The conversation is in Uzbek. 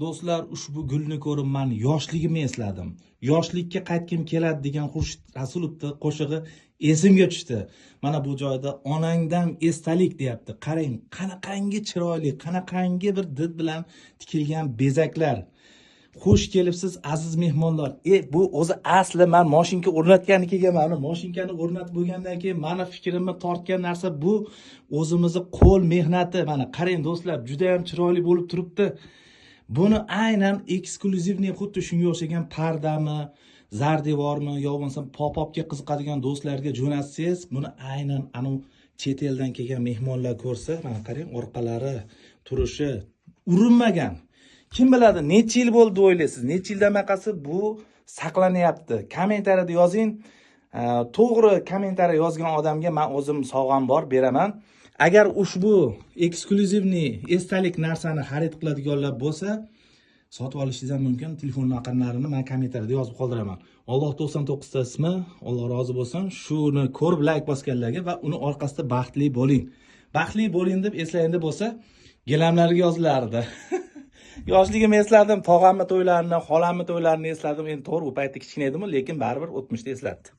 Do'stlar, ushbu gulni ko'rib men yoshligimni esladim. Yoshlikka qaytgim keladi degan Xurshid Rasulovning qo'shig'i esimga tushdi. Mana bu joyda onangdan esdalik deyapti. Qarang, qanaqangi chiroyli, qanaqangi bir did bilan tikilgan bezaklar. Xush kelibsiz aziz mehmonlar. Bu o'zi asli men mashinka o'rnatgani kelganman. Mashinkani o'rnatib bo'lgandan keyin meni fikrimni tortgan narsa bu o'zimizni qo'l mehnati. Mana qarang do'stlar, juda ham chiroyli bo'lib turibdi. Buni aynan eksklyuzivniy xuddi shunga o'xshagan pardami, zardevormi yo bo'lmasa pop-upga qiziqadigan do'stlarga jo'natsangiz, buni aynan anu chet eldan kelgan mehmonlar ko'rsa, mana qarang, orqalari, turishi urinmagan. Kim biladi, necha yil bo'ldi deb o'ylaysiz? Necha yildan baqasi bu saqlanyapti? Kommentariyada yozing. To'g'ri kommentariy yozgan odamga men o'zim sovg'am bor, beraman. Agar ushbu eksklyuzivniy esdalik narsani xarid qiladiganlar bo'lsa, sotib olishingiz ham mumkin. Telefon raqamlarini men kommentariyada yozib qoldiraman. Alloh 99 ta ismi, Alloh rozi bo'lsin. Shuni ko'rib like bosganlarga va uni orqasida baxtli bo'ling. Baxtli bo'ling deb eslayinda bo'lsa, gilamlarga yozilardi. Yoshligimni esladim, tog'amni to'ylarini, xolamni to'ylarini esladim. Endi to'g'ri, u paytda kichkina edim, lekin baribir o'tmishni eslatdi.